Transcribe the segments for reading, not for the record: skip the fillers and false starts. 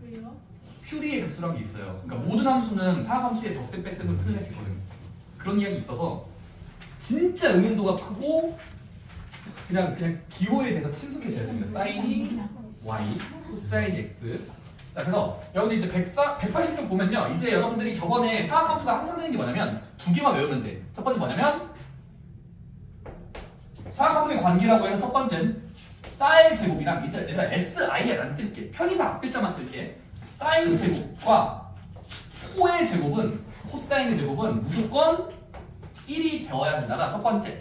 왜요? 퓨리의 급수라는 게 있어요. 그러니까 모든 함수는 사각함수의 덧셈 뺄셈을 표현할 수 있거든요. 그런 이야기 있어서 진짜 응용도가 크고 그냥 기호에 대해서 친숙해져야 됩니다. 사인이 y, 코사인 x. 자, 그래서 여러분들 이제 180쪽 보면요. 이제 여러분들이 저번에 사각함수가 항상 되는 게 뭐냐면 두 개만 외우면 돼. 첫 번째 뭐냐면 사각함수의 관계라고 해서 첫 번째는 사인 제곱이랑 이제 얘들아 SI에 안 쓸게. 편의상 일자만 쓸게. 사인 제곱과 코의 제곱은 코사인의 제곱은 무조건 1이 되어야 된다가 첫 번째.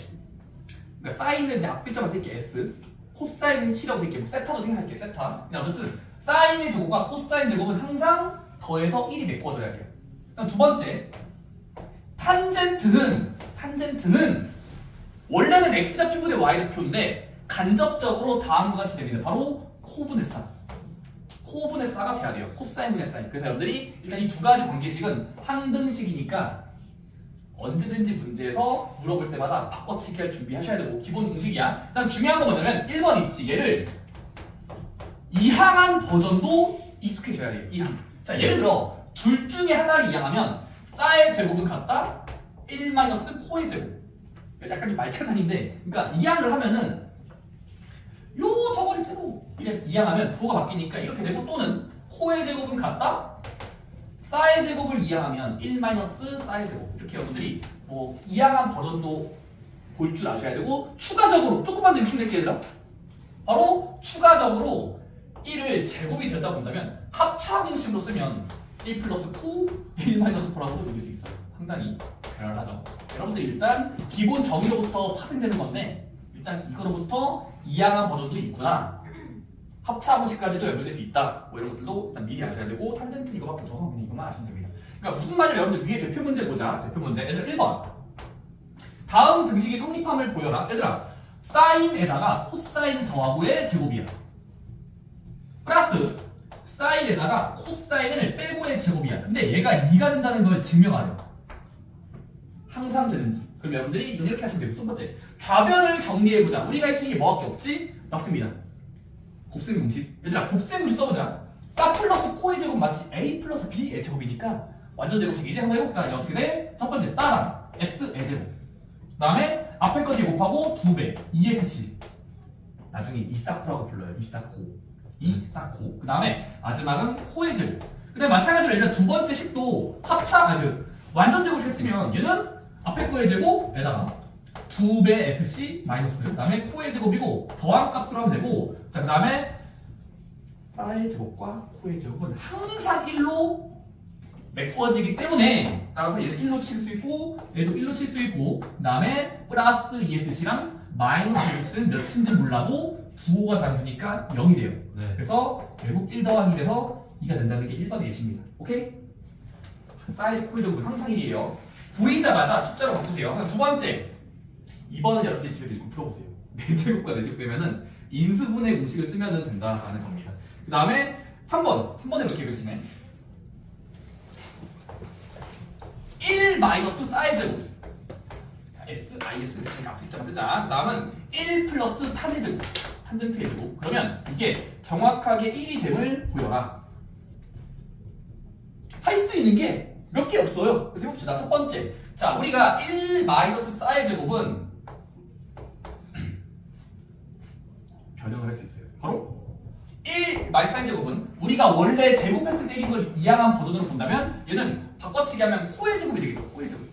그러니까 사인은 그냥 앞글자만 쓸게 S. 코사인은 C라고 쓸게. 뭐 세타도 생각할게. 세타. 근데 어쨌든 사인의 제곱과 코사인 제곱은 항상 더해서 1이 메꿔져야 돼요. 그럼 두 번째. 탄젠트는 원래는 X좌표분의 Y좌표인데 간접적으로 다음과 같이 됩니다. 바로 코분의 사. 코분의 사가 돼야 돼요. 코사인분의 사인. 그래서 여러분들이 일단 이 두 가지 관계식은 항등식이니까 언제든지 문제에서 물어볼 때마다 바꿔치기 할 준비하셔야 되고 기본 공식이야. 일단 중요한 건 뭐냐면 1번 있지. 얘를 이항한 버전도 익숙해져야 돼요. 이항. 자, 예를 들어 둘 중에 하나를 이항하면 사의 제곱은 같다. 1 마이너스 코의 제곱. 약간 좀 말장난인데, 그러니까 이항을 하면은 요 덩어리대로 이렇게 이항하면 부호가 바뀌니까 이렇게 되고, 또는 코의 제곱은 같다. 사의 제곱을 이항하면 1 마이너스 사의 제곱. 이렇게 여러분들이 뭐 이항한 버전도 볼 줄 아셔야 되고, 추가적으로 조금만 더 유출될게요, 얘들아. 바로 추가적으로 1을 제곱이 됐다 본다면 합차 공식으로 쓰면 1 플러스 코, 1 마이너스 코라고 읽을 수 있어요. 상당히 배럴하죠. 여러분들 일단 기본 정의로부터 파생되는 건데, 일단 이거로부터 이항한 버전도 있구나. 합차 공식까지도 연결될 수 있다. 뭐 이런 것들도 일단 미리 아셔야 되고, 탄젠트 이거밖에 없어서 그냥 이것만 아시면 됩니다. 그러니까 무슨 말이냐면 여러분들 위에 대표 문제 보자. 대표 문제. 얘들아 1번. 다음 등식이 성립함을 보여라. 얘들아 사인에다가 코사인 더하고의 제곱이야. 플러스 사인에다가 코사인을 빼고의 제곱이야. 근데 얘가 2가 된다는 걸 증명하려. 항상 되는지. 그럼 여러분들이 이렇게 하시면 돼요. 첫 번째. 좌변을 정리해보자. 우리가 할 수 있는 게 뭐밖에 없지? 맞습니다. 곱셈 공식. 얘들아 곱셈 공식 써보자. 사 플러스 코의 제곱 마치 A 플러스 B의 제곱이니까 완전 제곱식. 이제 한번 해볼까? 어떻게 돼? 첫 번째 따라 S의 제곱. 그 다음에 앞에 거 제곱하고 2배 2SC. 나중에 이사코라고 불러요. 이사코. 그 다음에 마지막은 코의 제곱. 그 다음에 마찬가지로 얘는 두 번째 식도 합차, 완전 제곱 했으면 얘는 앞에 거의 제곱에다가 2배 SC 마이너스. 그 다음에 코의 제곱이고 더한 값으로 하면 되고, 자, 그 다음에 사의 제곱과 코의 제곱은 항상 1로 메꿔지기 때문에 따라서 얘는 1로 칠 수 있고 얘도 1로 칠 수 있고, 그 다음에 플러스 ESC랑 마이너스 ESC는 몇인지 몰라도 부호가 단수니까 0이 돼요. 네. 그래서 결국 1 더하기 1에서 2가 된다는 게 1번의 예시입니다. 오케이? 사의 코의 제곱은 항상 1이에요. 보이자마자 숫자로 바꾸세요. 두 번째. 2번은 여러분들 집에서 읽고 풀어보세요. 4제곱과 4제곱 되면은 인수분해 공식을 쓰면 된다라는 겁니다. 그 다음에 3번. 3번에 이렇게 그치네. 1 마이너스 사의 제곱. SIS 앞글자만 쓰자. 그 다음은 1 플러스 탄의 제곱. 탄젠트의 제곱. 그러면 이게 정확하게 1이 됨을 보여라. 할 수 있는 게 몇 개 없어요. 그래서 해봅시다. 첫 번째. 자, 우리가 1 마이너스 사의 제곱은 변형을 할 수 있어요. 바로 1 마이너스 사의 제곱은 우리가 원래 제곱했을 때 이걸 이항한 버전으로 본다면 얘는 바꿔치기 하면 코의 제곱이 되겠죠. 코의 제곱.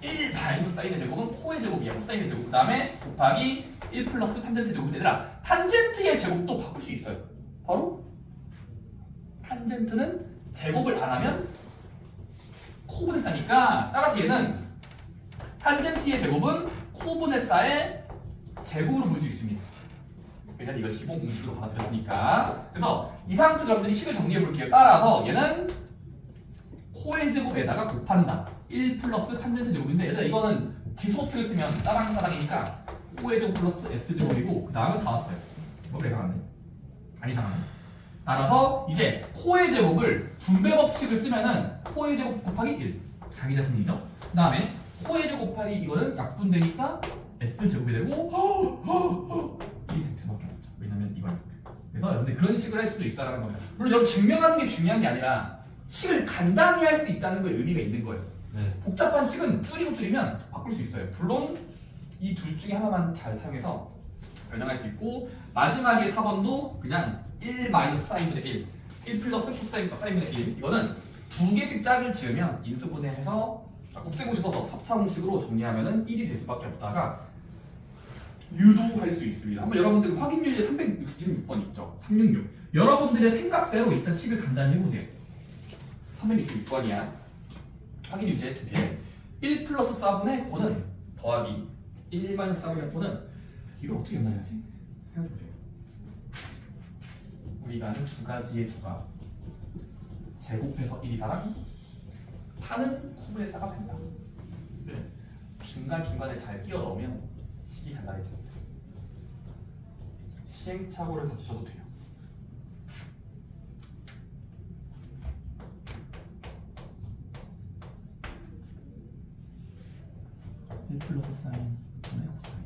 1 마이너스 사인의 제곱은 코의 제곱이야. 코사인의 제곱. 그 다음에 곱하기 1 플러스 탄젠트 제곱이 되더라. 탄젠트의 제곱도 바꿀 수 있어요. 바로 탄젠트는 제곱을 안 하면 코분의 사니까, 따라서 얘는 탄젠트의 제곱은 코분의 사의 제곱으로 볼 수 있습니다. 왜냐면 이걸 기본 공식으로 받아들였으니까. 그래서 이 상태로 여러분들이 식을 정리해 볼게요. 따라서 얘는 코의 제곱에다가 곱한다. 1 플러스 탄젠트 제곱인데, 얘들아 이거는 지수법칙을 쓰면 따당따당이니까 코의 제곱 플러스 S 제곱이고, 그 다음은 다 왔어요. 뭐가 이상한데? 안 이상하네. 따라서 이제 코의 제곱을 분배 법칙을 쓰면은 코의 제곱 곱하기 1. 자기 자신이죠. 그 다음에 코의 제곱 곱하기 이거는 약분되니까 S 제곱이 되고 1이 될 수밖에 없죠. 왜냐면 이거니까. 그래서 그래서 여러분들 그런 식으로 할 수도 있다는 겁니다. 물론 여러분 증명하는 게 중요한 게 아니라 식을 간단히 할 수 있다는 거에 의미가 있는 거예요. 네. 복잡한 식은 줄이면 바꿀 수 있어요. 물론 이 둘 중에 하나만 잘 사용해서 변형할 수 있고, 마지막에 4번도 그냥 1 마이너스 사인분의 1 플러스 코사인분의 1, 이거는 두 개씩 짝을 지으면 인수분해해서 곱셈공식 써서 합차공식으로 정리하면은 1이 될 수밖에 없다가 유도할 수 있습니다. 한번 여러분들 확인유제 366번 있죠? 366. 여러분들의 생각대로 일단 식을 간단히 해보세요. 366번이야. 확인유제 두 개. 1 플러스 4분의 고는 더하기 1 마이너스 4분의 고는 이걸 어떻게 연나야지? 생각해보세요. 우리가 아는 두 가지의 조각 제곱해서 1이다랑 파는 구분해서가 된다. 네. 중간중간에 잘 끼워 넣으면 식이 간단해집니다. 시행착오를 거치셔도 돼요. 플러스 사인 분의 코사인.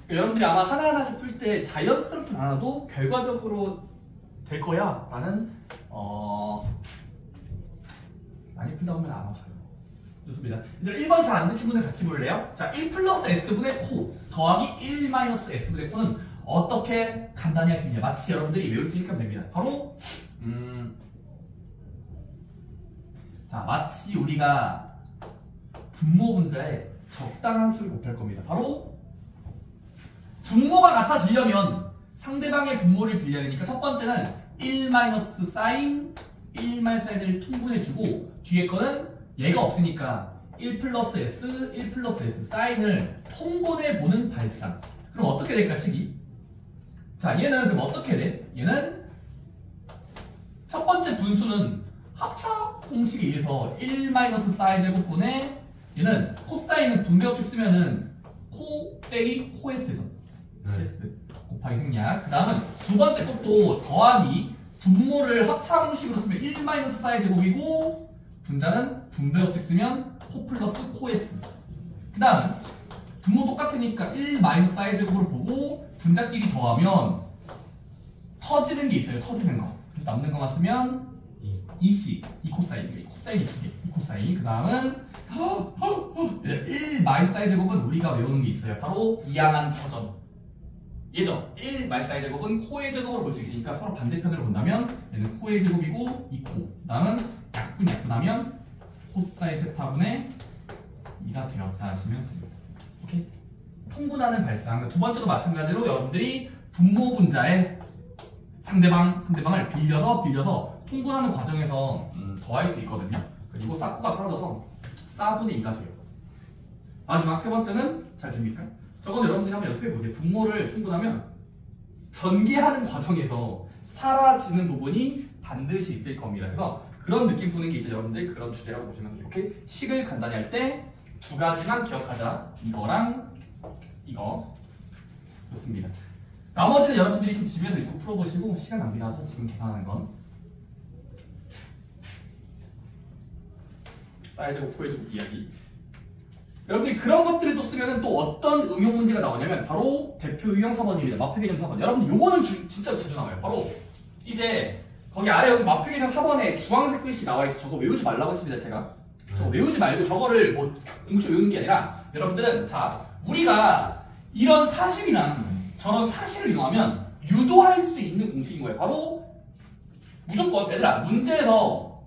여러분들이 아마 하나하나씩 풀 때 자연스럽진 않아도 결과적으로 될 거야 라는 많이 풀다 보면 아마 돼요. 좋습니다. 이제 1번 잘 안 되신 분들 같이 볼래요? 자, 1 플러스 s분의 코 더하기 1 마이너스 s분의 코는 어떻게 간단히 할 수 있냐? 마치 여러분들이 외울 테니까 됩니다. 바로 자, 마치 우리가 분모 분자에 적당한 수를 곱할 겁니다. 바로 분모가 같아지려면 상대방의 분모를 빌려야 되니까 첫 번째는 1 마이너스 사인 1 마이너스 사인을 통분해주고 뒤에 거는 얘가 없으니까 1 플러스 s 1 플러스 s 사인을 통분해보는 발상. 그럼 어떻게 될까 식이? 자, 얘는 그럼 어떻게 돼? 얘는 첫 번째 분수는 합차 공식에 의해서 1 마이너스 사인 제곱분의 얘는 코사인은 분배법칙 쓰면은 코 빼기 코S죠. CS 곱하기 생략. 그 다음은 두 번째 것도 더하기 분모를 합차 공식으로 쓰면 1 마이너스 4의 제곱이고 분자는 분배법칙 쓰면 코 플러스 코S. 그 다음은 분모 똑같으니까 1 마이너스 4의 제곱을 보고 분자끼리 더하면 터지는 게 있어요. 터지는 거. 그래서 남는 것만 쓰면 2C 이 코사인, 이 코사인이 2개, 이 코사인. 그 다음은 1 마이너스 4의 제곱은 우리가 외우는 게 있어요. 바로 이항한 터전. 얘죠. 1 마이너스 4의 제곱은 코의 제곱으로 볼 수 있으니까 서로 반대편으로 본다면 얘는 코의 제곱이고 이 코. 다음은 약분하면 코사인 세타분의 2가 되었다 하시면 됩니다. 오케이? 통분하는 발상. 두 번째도 마찬가지로 여러분들이 분모 분자에 상대방을 빌려서 통분하는 과정에서 더할 수 있거든요. 그리고 사코가 사라져서 4분의 2가 돼요. 마지막 세 번째는 잘 됩니까? 저건 여러분들이 한번 연습해보세요. 분모를 통분하면 전개하는 과정에서 사라지는 부분이 반드시 있을 겁니다. 그래서 그런 느낌 푸는 게 이제 여러분들 그런 주제라고 보시면 돼요. 이렇게 식을 간단히 할 때 두 가지만 기억하자. 이거랑 이거. 좋습니다. 나머지는 여러분들이 좀 집에서 읽고 풀어보시고 시간 낭비 나서 지금 계산하는 건 사이즈고 코에제곱 이야기. 여러분들이 그런 것들을 또 쓰면은 또 어떤 응용 문제가 나오냐면 바로 대표 유형 4번입니다. 마페 개념 4번. 여러분 요거는 진짜로 자주 나와요. 바로 이제 거기 아래 여기 마표기는 4번에 주황색 글씨 나와있죠. 저거 외우지 말라고 했습니다. 제가 저거 외우지 말고 저거를 뭐 공식 외우는 게 아니라 여러분들은 자 우리가 이런 사실이랑 저런 사실을 이용하면 유도할 수 있는 공식인 거예요. 바로 무조건 얘들아 문제에서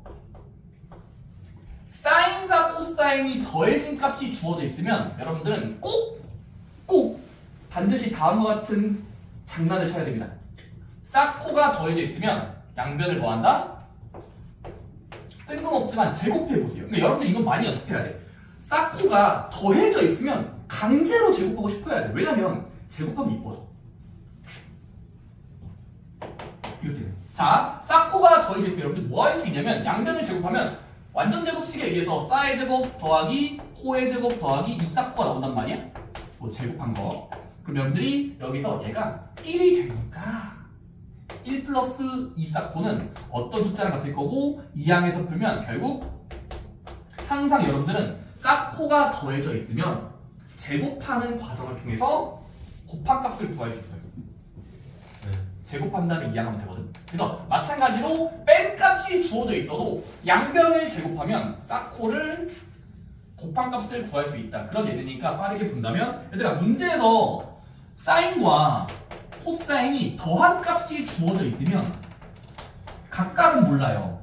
사인과 코사인이 더해진 값이 주어져 있으면 여러분들은 꼭 반드시 다음과 같은 장난을 쳐야 됩니다. 사코가 더해져 있으면 양변을 뭐 한다? 뜬금없지만 제곱해보세요. 그러니까 여러분들 이건 많이 연습해야 돼. 사코가 더해져 있으면 강제로 제곱하고 싶어야 돼. 왜냐면 제곱하면 이뻐져. 이렇게 돼. 자, 사코가 더해져 있으면 여러분들 뭐 할 수 있냐면 양변을 제곱하면 완전 제곱식에 의해서 사의 제곱 더하기 코의 제곱 더하기 이 사코가 나온단 말이야. 뭐 제곱한 거. 그럼 여러분들이 여기서 얘가 1이 되니까 1 플러스 2 사코는 어떤 숫자랑 같을 거고 이 항에서 풀면 결국 항상 여러분들은 사코가 더해져 있으면 제곱하는 과정을 통해서 곱합값을 구할 수 있어요. 제곱한 다음에 이항하면 되거든. 그래서 마찬가지로 뺀값이 주어져 있어도 양변을 제곱하면 사코를 곱합값을 구할 수 있다. 그런 예제니까 빠르게 본다면 얘들아 문제에서 사인과 코사인이 더한 값이 주어져 있으면 각각은 몰라요.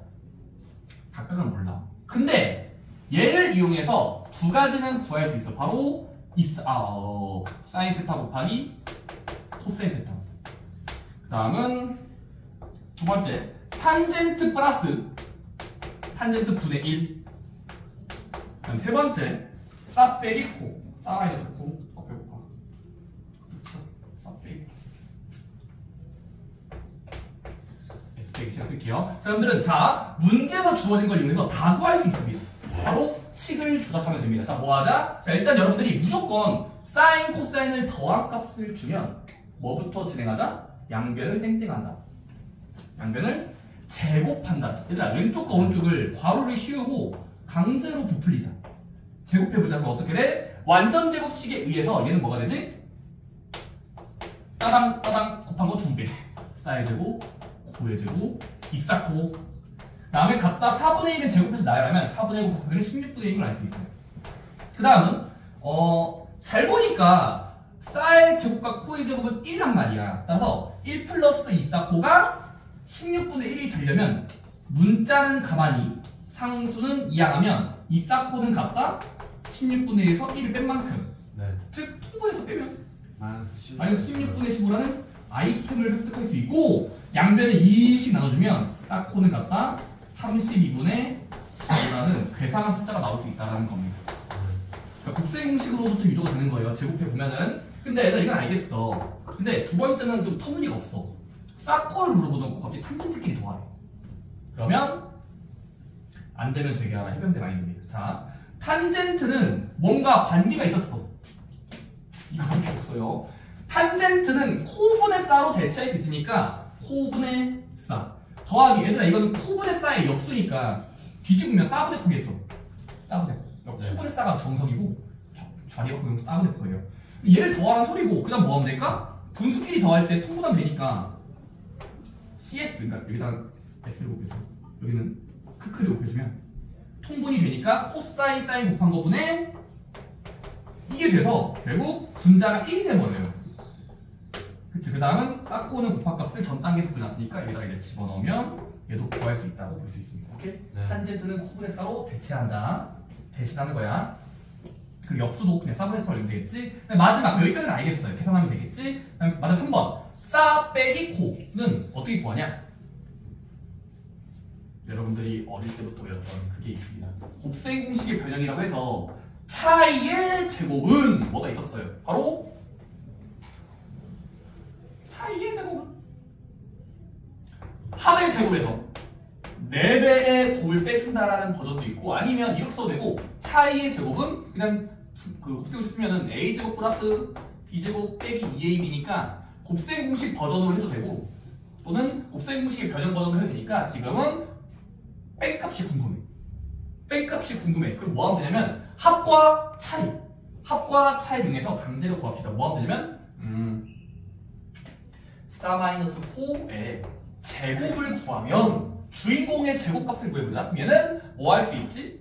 각각은 몰라. 근데 얘를 이용해서 두 가지는 구할 수 있어. 바로 사인 세타 곱하기 코사인 세타. 그 다음은 두 번째 탄젠트 플러스 탄젠트 분의 1. 그다음 세 번째 사 빼기 코. 사 마이너스 코. 배고파. 그렇죠. 사 빼기 코. S 빼기 C라 쓸게요. 자, 여러분들은 자 문제에서 주어진 걸 이용해서 다 구할 수 있습니다. 바로 식을 조작하면 됩니다. 자, 뭐 하자? 자, 일단 여러분들이 무조건 사인, 코사인을 더한 값을 주면 뭐부터 진행하자? 양변을 땡땡한다. 양변을 제곱한다. 얘들아 왼쪽과 오른쪽을 괄호를 씌우고 강제로 부풀리자. 제곱해보자. 그럼 어떻게 돼? 완전 제곱식에 의해서 얘는 뭐가 되지? 따당 곱한 거 2배. 사의 제곱, 코의 제곱, 이사코. 다음에 갖다 4분의 1을 제곱해서 나열하면 4분의 1 곱하기는 16분의 1을 알 수 있어요. 그 다음은 잘 보니까 사의 제곱과 코의 제곱은 1이란 말이야. 따라서 1 플러스 2사코가 16분의 1이 되려면 문자는 가만히 상수는 이항하면 2사코는 같다 16분의 1에서 1을 뺀 만큼. 네. 즉 통분해서 빼면 마이너스 16분의 15라는 아이템을 획득할 수 있고 양변을 2씩 나눠주면 사코는 같다 32분의 15라는 괴상한 숫자가 나올 수 있다는 겁니다. 그러니까 곱셈 공식으로부터 유도가 되는 거예요. 제곱해보면은. 근데 얘들아 이건 알겠어. 근데 두 번째는 좀 터무니가 없어. 사코를 물어보놓고 갑자기 탄젠트끼리 더하래. 그러면 안 되면 되게 하나 해병대 마인드입니다. 자, 탄젠트는 뭔가 관계가 있었어. 이거밖에 없어요. 탄젠트는 코분의 사로 대체할 수 있으니까 코분의 사 더하기 얘들아 이거는 코분의 사의 역수니까 뒤집으면 사분의 코겠죠. 사분의 코. 코분의 사가 정석이고 자리가 보면 사분의 코예요. 얘를 더하는 소리고 그 다음 뭐 하면 될까? 분수끼리 더할 때 통분하면 되니까 CS 그러니까 여기다 S를 곱해줘. 여기는 크크를 곱해주면 통분이 되니까 코사인 사인 곱한 거분에 이게 돼서 결국 분자가 1이 돼버려요. 그치? 그 다음은 사코는 곱합값을 전 단계에서 끝났으니까 여기다가 이제 집어넣으면 얘도 구할 수 있다고 볼 수 있습니다. 오케이? 네. 탄젠트는 코분의 사로 대체한다. 대신하는 거야. 그 역수도 그냥 사분의 코를 넣으면 되겠지? 마지막 여기까지는 알겠어요. 계산하면 되겠지? 마지막 3번 사 빼기 코는 어떻게 구하냐? 여러분들이 어릴 때부터 배웠던 그게 있습니다. 곱셈 공식의 변형이라고 해서 차이의 제곱은 뭐가 있었어요? 바로 차이의 제곱은 합의 제곱에서 4배의 곱을 빼준다라는 버전도 있고 아니면 이렇게 써도 되고 차이의 제곱은 그냥 그 곱셈 공식 쓰면은 a제곱 플러스 b제곱 빼기 2ab니까 곱셈 공식 버전으로 해도 되고 또는 곱셈 공식의 변형 버전으로 해도 되니까 지금은 뺀값이 궁금해. 뺀값이 궁금해. 그럼 뭐 하면 되냐면 합과 차이를 이용해서 강제로 구합시다. 뭐 하면 되냐면 사 마이너스 코에 제곱을 구하면 주인공의 제곱값을 구해보자. 그럼 얘는 뭐 할 수 있지?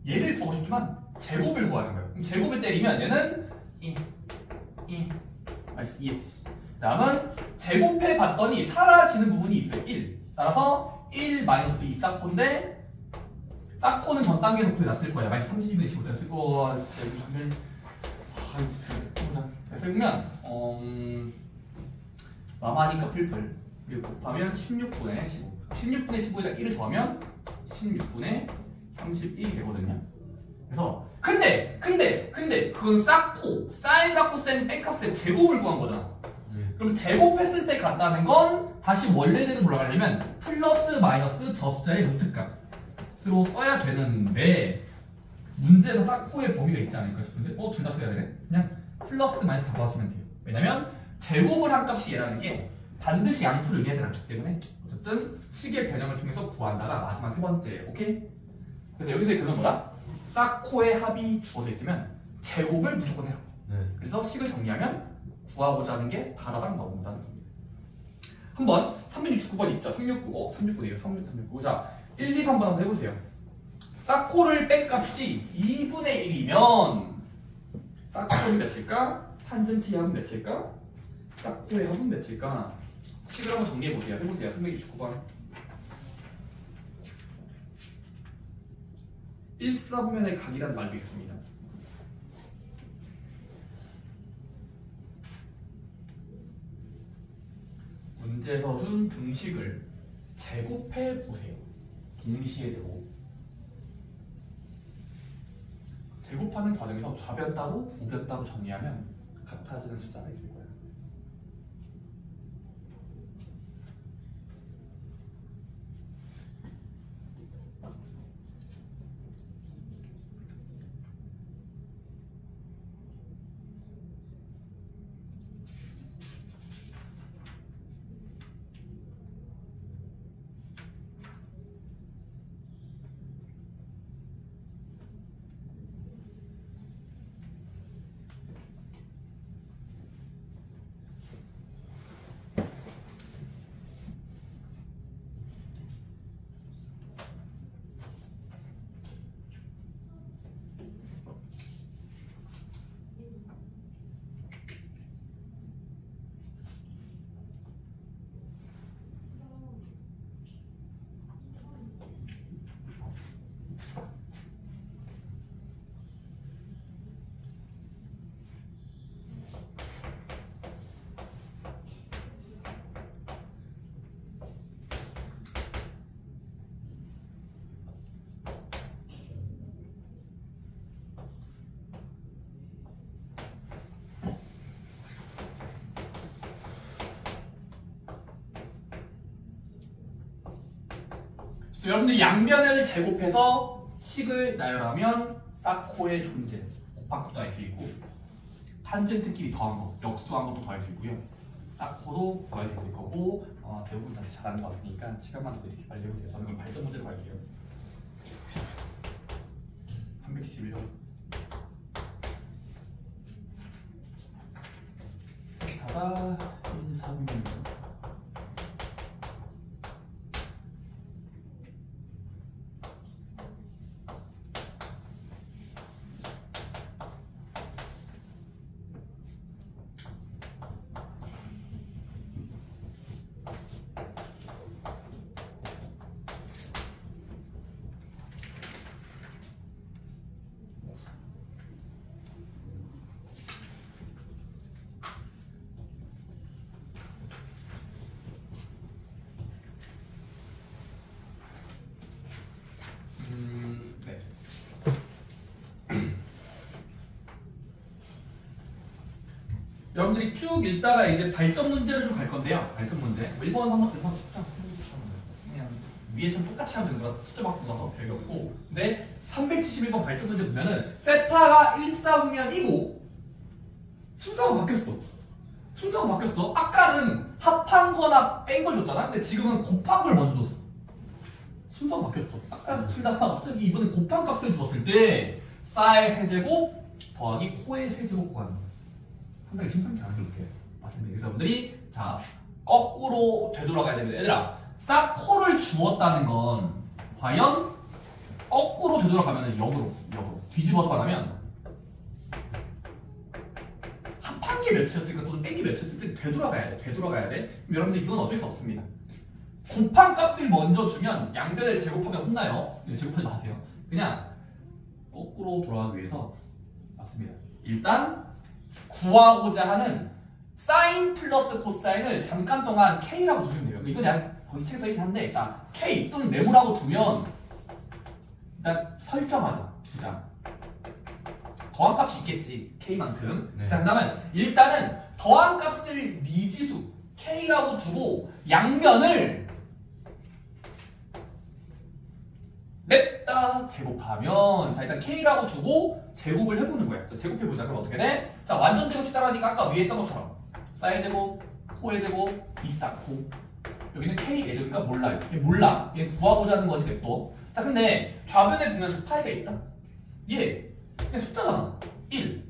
얘를 구하고 싶지만 제곱을 구하는 거예요. 그럼 제곱을 때리면 얘는 2 ES. 다음은 제곱해 봤더니 사라지는 부분이 있어요. 1. 따라서 1 마이너스 2 사코인데 사코는 전 단계에서 구해놨을 거야. 마이너스 32분의 15 됐을 거. 진짜. 그래서 그러면 마마니까 풀풀. 그리고 곱하면 16분의 15. 16분의 15에다 1을 더하면 16분의 31이 되거든요. 그래서 근데 그건 사코, 사인과 코사인 뺀값의 제곱을 구한 거잖아. 그럼 제곱했을 때 같다는 건 다시 원래대로 돌아가려면 플러스 마이너스 저 숫자의 루트값으로 써야 되는데 문제에서 사코의 범위가 있지 않을까 싶은데 둘 다 써야 되네? 그냥 플러스 마이너스 다 봐주면 돼요. 왜냐면 제곱을 한 값이 얘라는 게 반드시 양수를 의미하지 않기 때문에 어쨌든 식의 변형을 통해서 구한다가 마지막 세 번째예요. 오케이? 그래서 여기서의 결론은 뭐다? 사코의 합이 주어져 있으면 제곱을 무조건 해요. 그래서 식을 정리하면 구하고자 하는 게 다다닥 나온다는 겁니다. 한번 369번 있죠? 369이에요. 369. 자, 1, 2, 3번 한번 해보세요. 사코를 뺀 값이 2분의 1이면 사코는 몇일까? 탄젠트의 합은 몇일까? 사코의 합은 몇일까? 식을 한번 정리해보세요. 해보세요. 369번. 1사분면의 각이라는 말도 있습니다. 문제에서 준 등식을 제곱해 보세요. 동시에 제곱. 제곱하는 과정에서 좌변 따로 우변 따로 정리하면 같아지는 숫자가 있을 거예요. 여러분들이 양변을 제곱해서 식을 나열하면 사코의 존재, 곱합도 알 수 있고 탄젠트끼리 더한 거, 역수한 것도 더할 수 있고요. 사코도 구할 수 있을 거고 대부분 다시 잘하는 것 같으니까 시간만 더 이렇게 빨리 해보세요. 저는 그럼 발전 문제로 갈게요. 311번. 세타가 1, 4분의 여러분들이 쭉 읽다가 이제 발전 문제로 좀 갈 건데요. 발전 문제. 1번, 3번, 4번 쉽죠? 그냥 위에 참 똑같이 하면 되는 거라 숫자 바꾸어서 별게 없고. 근데 371번 발전 문제 보면은 세타가 1, 4분면이고 순서가 바뀌었어. 순서가 바뀌었어. 아까는 합한 거나 뺀 걸 줬잖아. 근데 지금은 곱한 걸 먼저 줬어. 순서가 바뀌었죠. 아까 풀다가 갑자기 이번에 곱한 값을 줬을 때 싸의 세제곱 더하기 코의 세제곱 구하는 거야. 상당히 심상치 않게 이렇게 맞습니다. 그래서 여러분들이 자 거꾸로 되돌아가야 됩니다. 얘들아, 사코를 주었다는 건 과연 거꾸로 되돌아가면 역으로 뒤집어서 가면 합한 게 몇이었을까 또는 뺀 게 몇이었을까 되돌아가야 돼. 그럼 여러분들 이건 어쩔 수 없습니다. 곱한 값을 먼저 주면 양변을 제곱하면 혼나요. 제곱하지 마세요. 그냥 거꾸로 돌아가기 위해서 맞습니다. 일단 구하고자 하는 사인 플러스 코사인을 잠깐 동안 K라고 주시면 돼요. 이건 그냥 거기 책에 써있긴 한데, 자, K 또는 네모라고 두면 일단 설정하자. 2장. 더한 값이 있겠지. K만큼. 네. 자, 그 다음에 일단은 더한 값을 미지수 K라고 두고 양면을 냅다 제곱하면, 자, 일단 K라고 두고 제곱을 해보는 거야. 자, 제곱해보자. 그럼 어떻게 돼? 자, 완전 제곱식 따라하니까 아까 위에 했던 것처럼 사의 제곱, 코의 제곱, 이사코. 여기는 K의 제곱이니까 몰라요. 얘 몰라. 얘 구하고자 하는 거지, 냅둬. 자, 근데 좌변에 보면 스파이가 있다. 얘 그냥 숫자잖아. 1.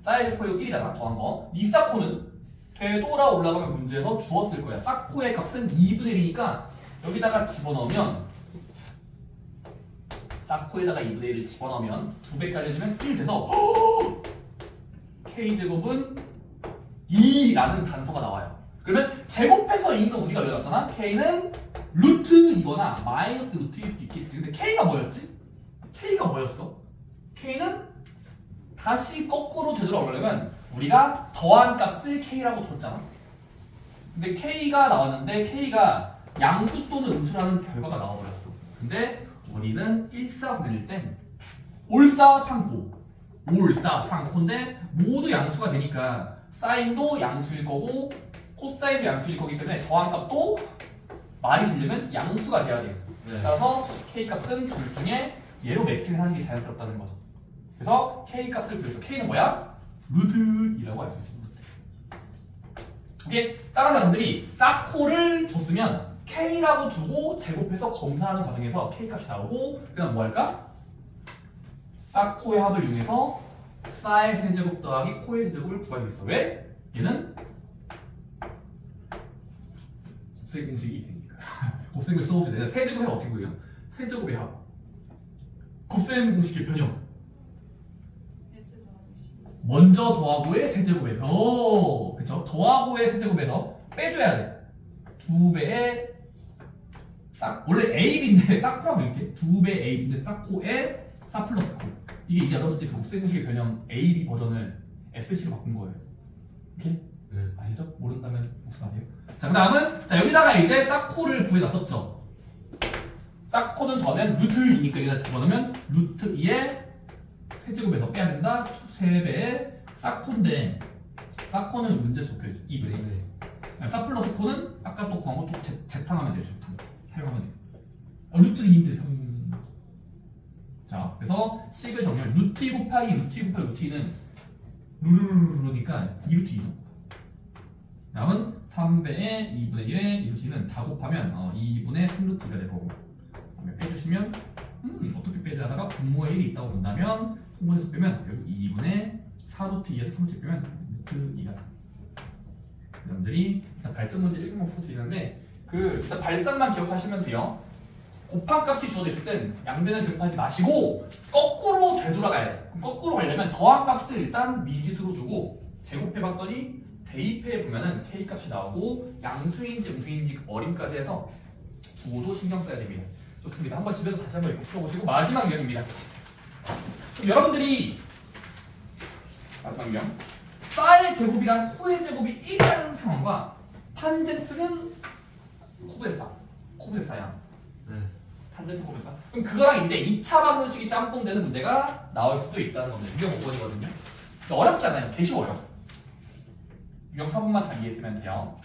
사의 제곱, 코의 제곱 1이잖아. 더한 거. 이사코는 되돌아 올라가면 문제에서 주었을 거야. 사코의 값은 2분의 1이니까 여기다가 집어넣으면, 사코에다가 2분의 1을 집어넣으면 2배까지 해주면 1 돼서 K제곱은 2라는 단서가 나와요. 그러면 제곱해서 2인 건 우리가 외웠잖아. K는 루트이거나 마이너스 루트일 수도 있겠지. 근데 K가 뭐였지? K가 뭐였어? K는 다시 거꾸로 되돌아 오려면 우리가 더한 값을 K라고 뒀잖아. 근데 K가 나왔는데 K가 양수 또는 음수라는 결과가 나와버렸어. 근데 우리는 일사분일 땐 올사탕코인데 모두 양수가 되니까 사인도 양수일 거고 코사인도 양수일 거기 때문에 더한 값도 말이 되려면 양수가 돼야 돼요. 네. 따라서 K값은 둘 중에 얘로 매칭을 하는 게 자연스럽다는 거죠. 그래서 K값을 구해서 K는 뭐야? 루트이라고 알 수 있습니다. 오케이? 다른 사람들이 사코를 줬으면 K라고 주고 제곱해서 검사하는 과정에서 K값이 나오고 그 다음 뭐 할까? 사코의 합을 이용해서 사의 세제곱 더하기 코의 세제곱을 구할 수 있어. 왜? 얘는 곱셈 공식이 있으니까. 곱셈을 써봅시다. 내가 세제곱의 합 어떻게 구해요? 세제곱의 합 곱셈 공식의 변형 먼저 더하고의 세제곱에서, 그쵸? 더하고의 세제곱에서 빼줘야 돼. 2배의 원래 AB인데 사코라고 이렇게 2배 AB인데 사코에 사 플러스 코. 이게 이제 여러분들이 곱셈 공식의 변형 AB 버전을 SC로 바꾼 거예요. 오케이? 네. 아시죠? 모른다면 복습하세요. 자, 그 다음은 자 여기다가 이제 사코를 구해놨었죠. 사코는 더하면 루트이니까 여기다 집어넣으면 루트 2에 세제곱에서 빼야 된다. 3배의 사코인데 사코는 문제 적혀있죠. 2분의 1. 사 플러스 코는 아까 또 구한 거 또 재탕하면 돼요. 사용하면 돼요. 루트 2인데 3. 자, 그래서 식을 정리하면 루트 2 곱하기 루트 2 곱하기 루트 2는 루루루루니까 2루트 2죠. 다음은 3배의 2분의 1의 2루트 2는 다 곱하면 2분의 3루트 2가 될 거고. 빼주시면 어떻게 빼지 하다가 분모의 1이 있다고 본다면 통분해서 빼면 여기 2분의 4루트 2에서 3루트 빼면 루트 2가 여러분들이 일단 발전 문제 1금만 풀어드리는데 일단 발산만 기억하시면 돼요. 곱한 값이 주어져 있을 땐 양변을 제곱하지 마시고 거꾸로 되돌아가야 돼. 그럼 거꾸로 가려면 더한 값을 일단 미지수로 두고 제곱해봤더니 대입해보면은 K값이 나오고 양수인지 음수인지 어림까지 해서 모두 신경 써야 됩니다. 좋습니다. 한번 집에서 다시 한번 풀어보시고 마지막 유형입니다. 여러분들이 마지막 유형 사의 제곱이랑 코의 제곱이 1이라는 상황과 탄젠트는 코베사야. 네. 탄젠트 코베사. 그럼 그거랑 이제 2차 방정식이 짬뽕되는 문제가 나올 수도 있다는 겁니다. 유형 5번이거든요. 어렵지 않아요. 개 쉬워요. 유형 4번만 잘 이해했으면 돼요.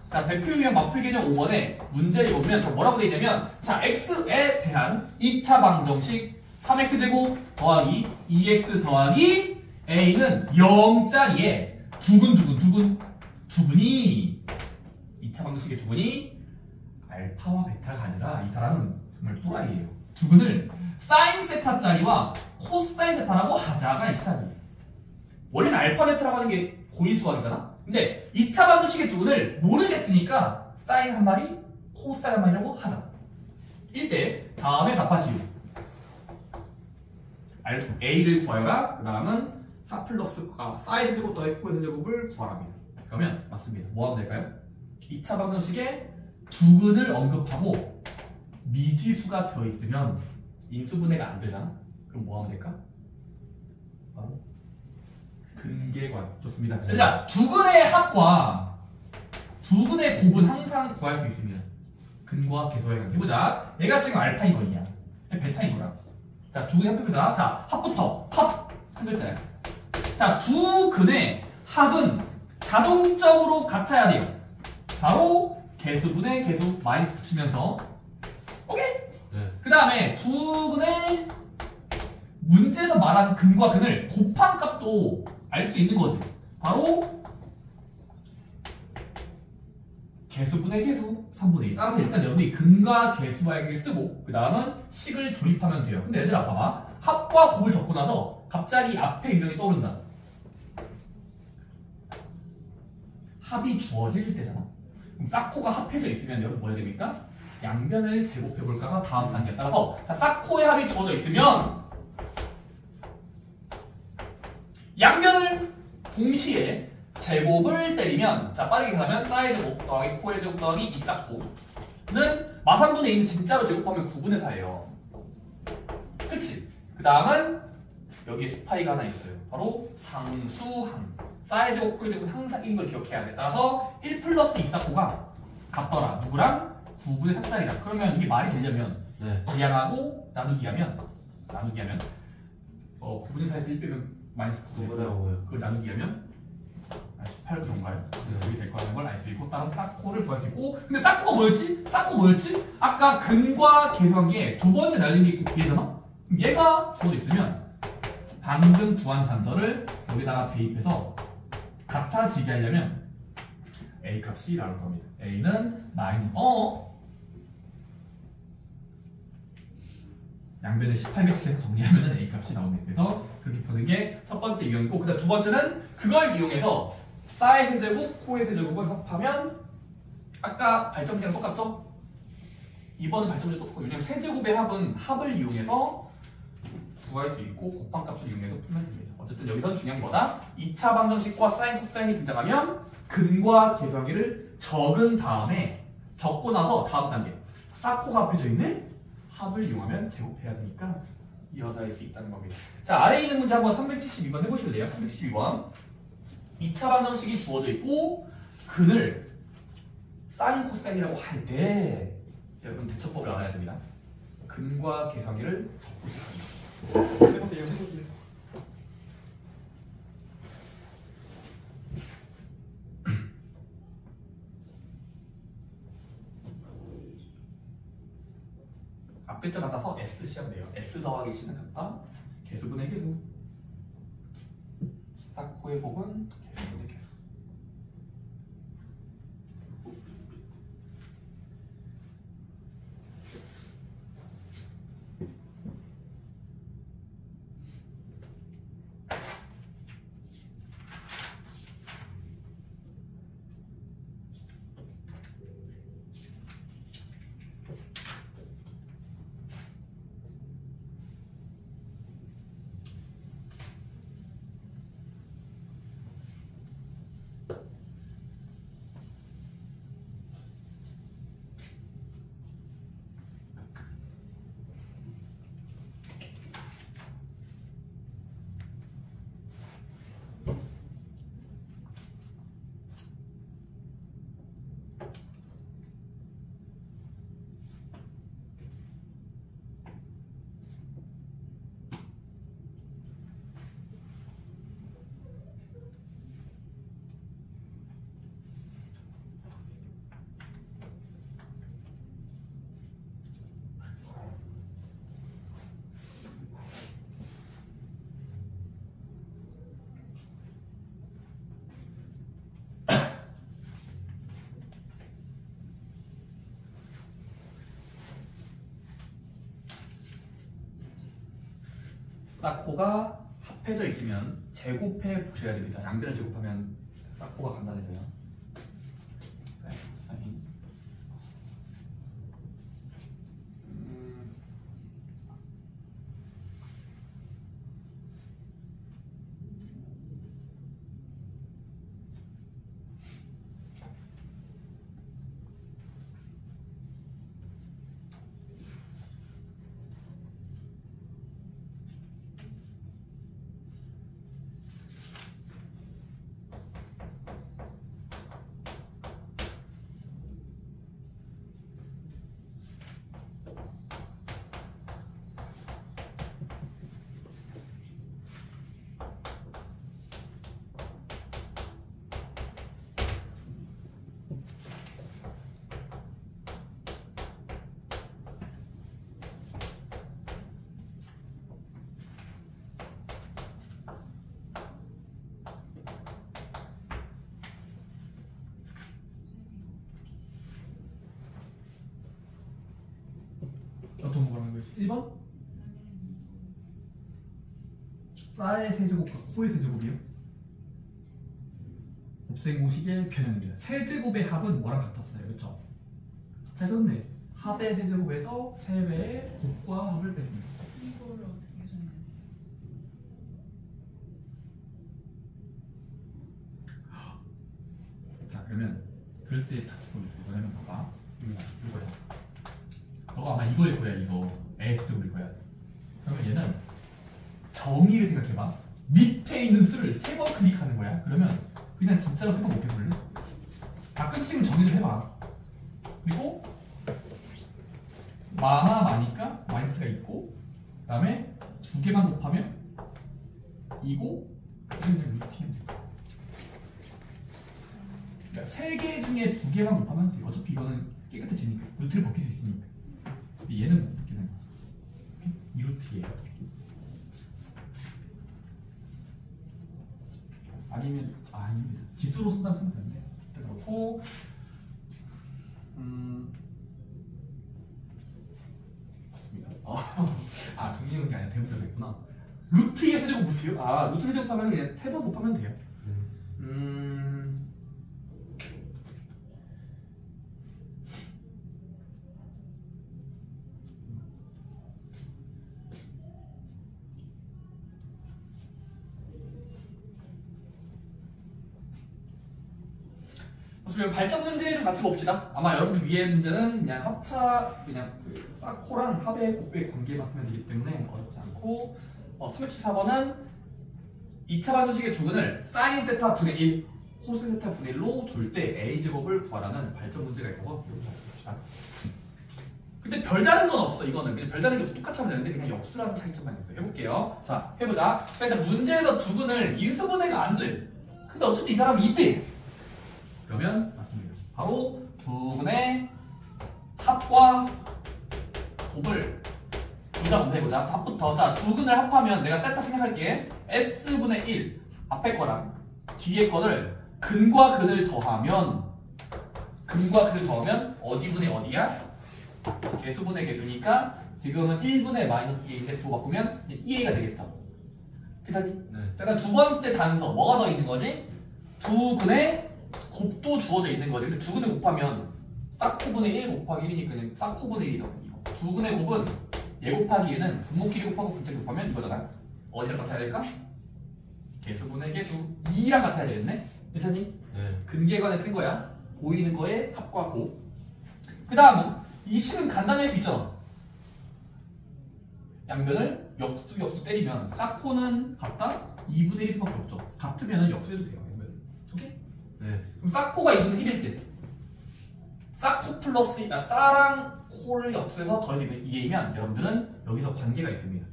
자, 대표 유형 마풀 개념 5번에 문제를 보면 저 뭐라고 되어 있냐면 자, x에 대한 2차 방정식 3x제곱 더하기 2x 더하기 a는 0짜리에 두근이 2차 방정식의 두근이 알파와 베타가 아니라 이 사람은 정말 또라이예요. 두근을 사인 세타짜리와 코사인 세타라고 하자가 이 시작이에요. 원래는 알파 베타라고 하는 게 고인수학이잖아. 근데 2차 방정식의 두근을 모르겠으니까 사인 한 마리, 코사인 한 마리라고 하자. 1대 다음에 답하시오. A를 구하여라. 그 다음은 4 플러스 사인 세제곱 더하기 코의 세제곱을 구하랍니다. 그러면 맞습니다. 뭐 하면 될까요? 2차 방정식에 두근을 언급하고 미지수가 들어있으면 인수분해가 안 되잖아? 그럼 뭐 하면 될까? 바로 근계관. 좋습니다. 얘들아, 두근의 합과 두근의 곱은 항상 구할 수 있습니다. 근과 계수의 관계. 해보자. 얘가 지금 알파인 거이야. 베타인 거라. 자, 두근의 합해보자. 자, 합부터. 합! 한 글자야. 자, 두 근의 합은 자동적으로 같아야 돼요. 바로 개수분의 개수 마이너스 붙이면서 오케이? 네. 그 다음에 두 근의 문제에서 말한 근과 근을 곱한 값도 알 수 있는 거지. 바로 개수분의 개수 3분의 2. 따라서 일단 여러분이 근과 개수와의 쓰고 그 다음은 식을 조립하면 돼요. 근데 얘들아 봐봐. 합과 곱을 적고 나서 갑자기 앞에 유형이 떠오른다. 합이 주어질 때잖아. 그럼 싹코가 합해져 있으면 여러분 뭐 해야 됩니까? 양변을 제곱해볼까가 다음 단계에 따라서 자, 싹코의 합이 주어져 있으면 양변을 동시에 제곱을 때리면 자 빠르게 가면 사의 제곱 더하기 코의 제곱 더하기 2싹코는 마삼분의 2는 진짜로 제곱하면 9분의 4예요. 그치? 그 다음은 여기에 스파이가 하나 있어요. 바로 상수항. 사의 제곱 코의 제곱은 항상 이걸 기억해야 돼. 따라서 1 플러스 2싹코가 같더라. 누구랑? 9분의 4짜리라. 그러면 이게 말이 되려면 네. 기항하고 나누기하면 9분의 4에서 1 빼면 마이너스 9분의 5. 그걸 나누기하면 18분 정도인가요? 여기 될 거라는 걸 알 수 있고 따라서 싹코를 구할 수 있고 근데 싹코가 뭐였지? 아까 근과 계수관계에 두 번째 날린 게 얘잖아? 그럼 얘가 주어져 있으면 방금 구한 단서를 여기다가 대입해서 같아지게 하려면 A 값이 나올 겁니다. A는 마이너스 양변을 18배씩 해서 정리하면 A 값이 나옵니다. 그래서 그렇게 푸는 게 첫 번째 유형이고 그 다음 두 번째는 그걸 이용해서 사의 세제곱, 코의 세제곱을 합하면 아까 발전기랑 똑같죠? 이번은 발전기 똑같고 왜냐면 세제곱의 합은 합을 이용해서 구할 수 있고 곱한 값을 이용해서 풀면 됩니다. 어쨌든 여기서는 중요한 게 뭐다? 2차 방정식과 사인, 코사인이 등장하면 근과 계수하기를 적은 다음에 적고 나서 다음 단계 싹코가 합해져 있는 합을 이용하면 제곱해야 되니까 이어서 할 수 있다는 겁니다. 자, 아래에 있는 문제 한번 372번 해보실래요? 372번 2차 방정식이 주어져 있고 근을 사인, 코사인이라고 할 때 여러분 대처법을 알아야 됩니다. 근과 계수하기를 적고 시작합니다. 해보세요. 앞글자 받아서 S 시하면 돼요. S 더하기 C는 같다. 개수분의 개수. 싹코의 곱은 개수분의 개수. 싹코가 합해져 있으면 제곱해 보셔야 됩니다. 양변을 제곱하면 사코가 간단해서요. 사인. 어떤 거 말하는 거지? 1번? 싸의 세제곱과 코의 세제곱이요? 곱셈공식의 변형입니다. 세제곱의 합은 뭐랑 같았어요? 그쵸? 해석네. 합의 세제곱에서 세배의 곱과 합을 뺐습니다. 이거를 어떻게 정해야 돼? 자, 그러면 그럴 때 다 주고 있어요. 뭐냐면 봐봐. 이거야. 너가 아마 이거일 거야. 이거 A세제곱일 거야. 그러면 얘는 정의를 생각해봐. 밑에 있는 수를 3번 클릭하는 거야. 그러면 그냥 진짜로 3번 못 해볼래? 가끔씩은 정의를 해봐. 그리고 마니까 마이너스가 있고, 그 다음에 2개만 곱하면 2고, 그냥 루트면 돼. 그러니까 3개 중에 2개만 곱하면 돼. 어차피 이거는 깨끗해지니까 루트를 벗길 수 있으니까. 근데 얘는 못 벗기는 거야. 2루트예요. 아닙니다. 지수로 쓴다면 쓰면 되는데 그렇고 맞습니다. 정리하는 게 아니라 대문자가 있구나. 루트의 세제곱 루트요? 루트 세제곱하면 그냥 3번 곱하면 돼요. 그럼 발전 문제 좀 같이 봅시다. 아마 여러분들 위에 문제는 그냥 합차, 그냥 그 사코랑 합의 곱배의 관계만 쓰면 되기 때문에 어렵지 않고, 374번은 2차 반도식의 두근을 사인 세타 분의 1, 코스 세타 분의 1로 줄 때 a제곱을 구하라는 발전 문제가 있어서 이거 같이 봅시다. 근데 별다른 건 없어. 이거는 그냥 별다른 게 없어. 똑같이 하면 되는데 그냥 역수라는 차이점만 있어요. 해볼게요. 자, 해보자. 일단 문제에서 두근을 인수분해가 안 돼. 근데 어쨌든 이 사람이 있대. 그러면 맞습니다. 바로 두근의 합과 곱을 둘다 먼저 해보자. 잡부터. 자, 두근을 합하면 내가 세타 생각할게. S분의 1 앞에 거랑 뒤에 거를 근과 근을 더하면 어디분의 어디야? 개수분의 개수니까 지금은 1분의 마이너스 2인데 두 바꾸면 2a가 되겠죠. 괜찮니? 네. 자, 그럼 두 번째 단서 뭐가 더 있는 거지? 두근의 곱도 주어져 있는 거지. 근데 두근의 곱하면 싹코분의 1 곱하기 1이니까 그냥 싹코분의 1이죠. 이거. 두근의 곱은 얘 곱하기 얘는 분모끼리 곱하고 분체 곱하면 이거잖아. 어디랑 같아야 될까? 개수분의 개수 2랑 같아야 되겠네? 괜찮니? 네. 근계관에 쓴 거야. 보이는 거에 합과 곱. 그 다음은 이 식은 간단히 할 수 있잖아. 양변을 역수 때리면 사코는 같다? 2분의 1일 수밖에 없죠. 같으면 역수 해주세요. 양변을. 오케이? 네. 그럼 사코가 2분의 1일 때 사코 플러스 사랑 코를 역수해서 더해지면 2개이면 여러분들은 여기서 관계가 있습니다.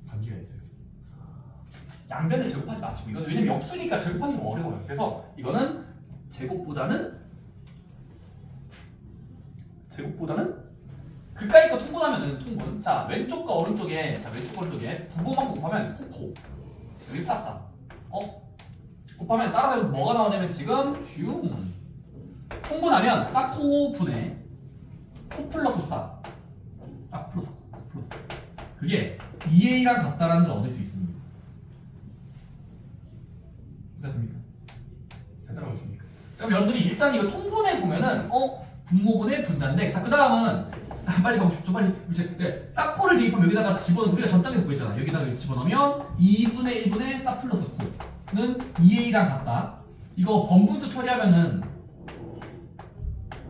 관계가 있어요. 양변을 제곱하지 마시고 이건 왜냐면 역수니까 제곱하기 좀 어려워요. 그래서 이거는 제곱보다는 그까이 거 통분하면 되는 통분. 자, 왼쪽과 오른쪽에 부호만 곱하면 코코 여기 싸싸. 곱하면 따라서 뭐가 나오냐면 지금 슝 통분하면 싸코 분의 코 플러스 싸 플러스 코 플러스 그게 2a랑 같다라는 걸 얻을 수 있습니다. 됐습니까? 잘 따라오십니까? 그럼 여러분들이 일단 이거 통분해 보면은 분모분의 분자인데, 자 그 다음은 빨리 가고 싶죠. 빨리 이제 사코를 대입하면 여기다가 집어넣으면, 우리가 전 단계에서 보였잖아. 여기다가 집어넣으면 2분의 1분의 사 플러스 코는 2a랑 같다. 이거 번분수 처리하면은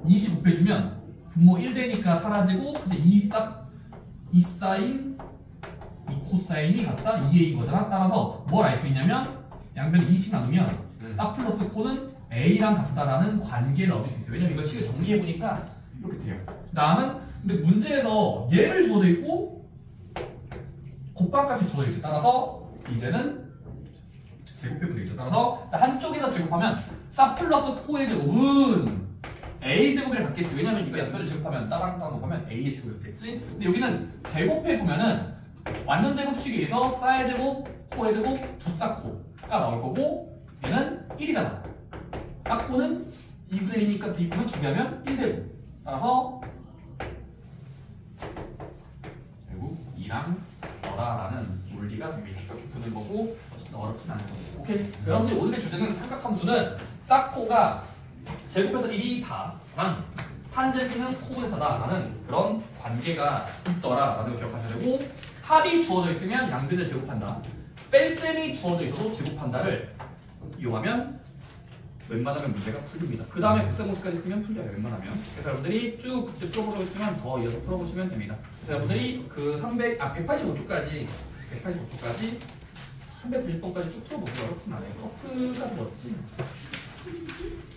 25배 주면 분모 1되니까 사라지고, 근데 2 사인 2 코사인이 같다 2a 거잖아. 따라서 뭘 알 수 있냐면 양변을 2씩 나누면 사 플러스 코는 a랑 같다라는 관계를 얻을 수 있어요. 왜냐면 이걸 식을 정리해 보니까 이렇게 돼요. 다음은 근데 문제에서 얘를 주어져 있고 곱방값이 주어져 있죠. 따라서 이제는 제곱해보면 되겠죠. 따라서 자, 한쪽에서 제곱하면 사 플러스 코의 제곱은 a 제곱이랑 같겠지. 왜냐면 이거 양변을 제곱하면 따랑 곱하면 a의 제곱이 됐지. 근데 여기는 제곱해 보면은 완전 제곱식에 의해서 사의 제곱, 코의 제곱, 두 사코가 나올 거고, 얘는 1이잖아. 사코는 2분의 1이니까 대입하면 2배 하면 1되고, 따라서 결국 2랑 너라라는 논리가 됩니다. 이렇게 푸는 거고 어렵진 않은 거고. 오케이. 여러분들 오늘의 주제는 삼각함수는 사코가 제곱해서 1이 다랑 탄젠트는 코분해서다라는 그런 관계가 있더라라는 걸 기억하셔야 되고, 합이 주어져 있으면 양변을 제곱한다, 뺄셈이 주어져 있어도 제곱한다를 이용하면 웬만하면 문제가 풀립니다. 그 다음에 곱셈공식까지 쓰면 풀려요. 웬만하면. 그래서 여러분들이 쭉 그때 풀어보려고 했지만 더 이어서 풀어보시면 됩니다. 그래서 여러분들이 그 185초까지 390번까지 쭉 풀어보세요. 어렵진 않아요. 커프까지 어렵지.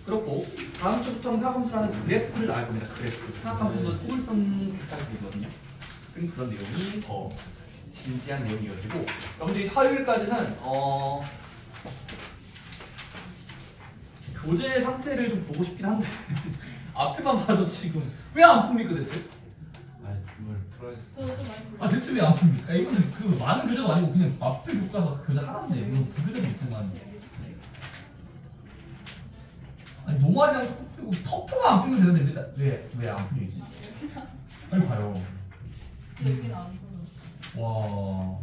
그렇고 다음 주부터는 사각함수라는 그래프를 나갈 겁니다. 그래프. 사각함수도 포물선 비슷하게 되거든요. 그런 내용이 더 진지한 내용이 이어지고, 여러분들이 화요일까지는 교재 상태를 좀 보고 싶긴 한데 앞에만 봐도 지금 왜 안 풉니까 대체? 뭘 풀어야지. 저도 좀 많이 아 대체 왜 안 풉니까? 이거는 그 많은 교재가 아니고 그냥 앞에 못 가서 교재 하나인데 이거 두 교재도 있지만, 아니 노말이랑 터프고 터프가 안 풀면 되는데 왜 안 풀리지? 빨리 봐요. 여기는 안 보여. 와,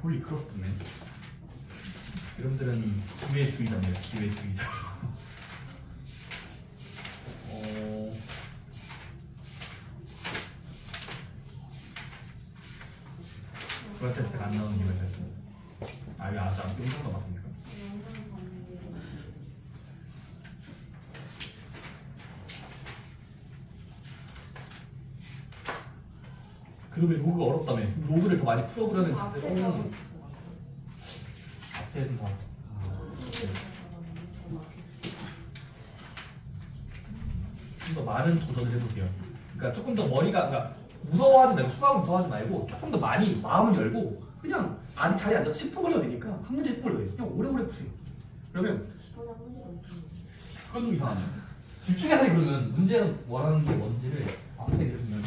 홀리 크로스트맨. 여러분들은 기회주의자네요. 기회주의자. 주간 테스트가 안 나오는 이유가 있었습니다. 아, 이거 아직 안 영상 남았습니까? 그러면 로그가 어렵다며. 로그를 더 많이 풀어보려는 자세로 앞에는 다. 좀 더 많은 도전을 해보세요. 그러니까 조금 더 머리가, 그러니까 무서워하지 말고, 수학을 무서워하지 말고 조금 더 많이 마음을 열고 그냥 자리에 앉아서 10분 걸려도 되니까 한 문제 10분 걸려요. 그냥 오래오래 푸세요. 그러면 그건 좀 이상하네. 집중해서 그러면 문제가 원하는 게 뭔지를 앞에 내려주면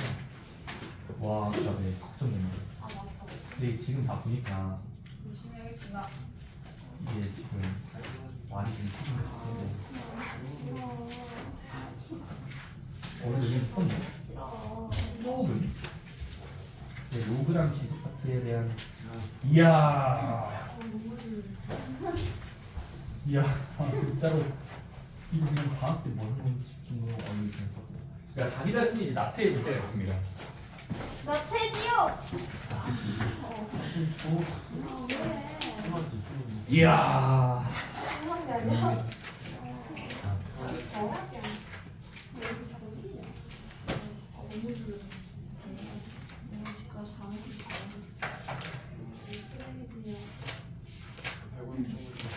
와, 진짜 네, 걱정됩니다. 아 맞다. 근데 지금 다 보니까 열심히 하겠습니다. 이게 지금 많이 좀 풀린데 어느 여기 푸었네. 조금 네, 로그랑 지속 파트에 대한 이야 진짜로 이거 그냥 방학 때 뭔지 집중으로 어느 정도. 그러니까 자기 자신이 이제 나태해질 때가 있습니다. 나 테디요. 이야.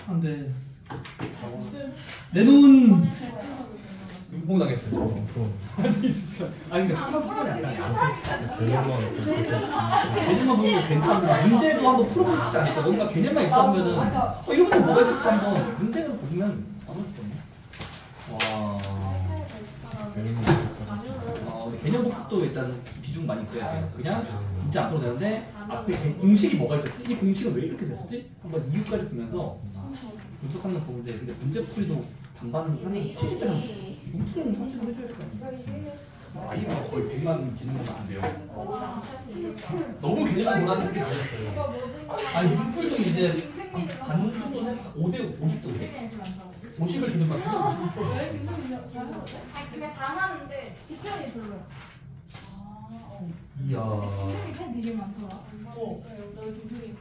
안돼. 내 눈. 유봉 당했어요. 아니 진짜. 아니 근데 항상 사람이 아니라. 개념만 보면 괜찮은데 문제도 한번 풀어보고 싶지 않을까? 뭔가 개념만 있다 보면은 이런 건 뭐가 있을지 한번 문제를 보면 아무것도 없네. 와. 근데 개념 복습도 일단 비중 많이 있어야 돼요. 그냥 문제 안 풀어도 되는데 앞에 공식이 뭐가 있었지? 이 공식은 왜 이렇게 됐었지? 한번 이유까지 보면서 분석하는 건 좋은데, 근데 문제 풀이도 반반 한 70대 30. 이거 풀이는 30을 해줘야 될 거 아니야. 아이가 거의 100만 개념보다 안 돼요. 너무 개념을 몰라는 소리 아니었어요. 아니 문풀도 이제 반 정도 했어. 5대 50대 50. 50을 기준으로 50%. 왜 김성이 잘하는데? 아 그냥 잘하는데 딕션이 별로야. 이야. 김생민 팬 되게 많더라. 어. 너 김성이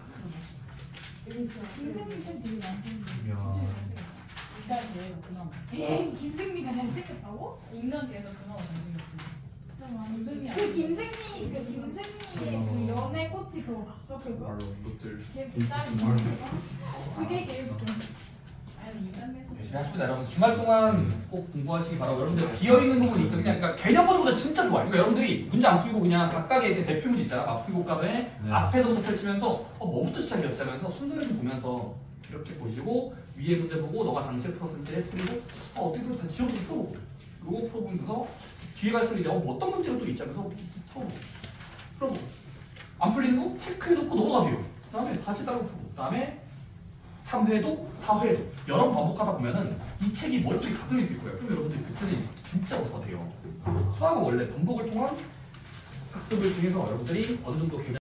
여기 있어. 김생민 팬 되게 많던데. 이야. 인간 대에서 그나마. 에이 김생민가 잘생겼다고? 인간 대에서 그나마 잘생겼지. 김생민이 그 김생민 그 연애 코치 그거 봤어 그거? 바로 이것들 걔 짤이 그게 개 웃겨. 아니 인간 대에서. 열심히 하십니다 여러분. 주말 동안 꼭 공부하시기 바라고. 여러분들 비어있는 부분이 있죠. 그냥 그러니까 개념 보는 것도 진짜 좋아요. 그러니까 여러분들이 문제 안 풀고 그냥 각각의 대표 문제 있잖아. 마풀이고가에 네. 앞에서부터 펼치면서 뭐부터 시작이었지 하면서 순서를 좀 보면서 이렇게 보시고 위에 문제 보고 너가 당시에 풀었을 때 풀고 어떻게 풀었어? 지워서 풀어보고 그리고 풀어보면서 뒤에 갈수록 이제 어떤 문제가 또 있지 하면서 풀어보고 안 풀리는 거 체크해놓고 넘어가세요. 그 다음에 다시 따로 풀고 그 다음에 3회도 4회도 여러 번 반복하다 보면은 이 책이 머릿속에 다 들어있을 거예요. 그럼 여러분들이 그때는 진짜 어서가 돼요. 수학은 원래 반복을 통한 학습을 통해서 여러분들이 어느 정도 개념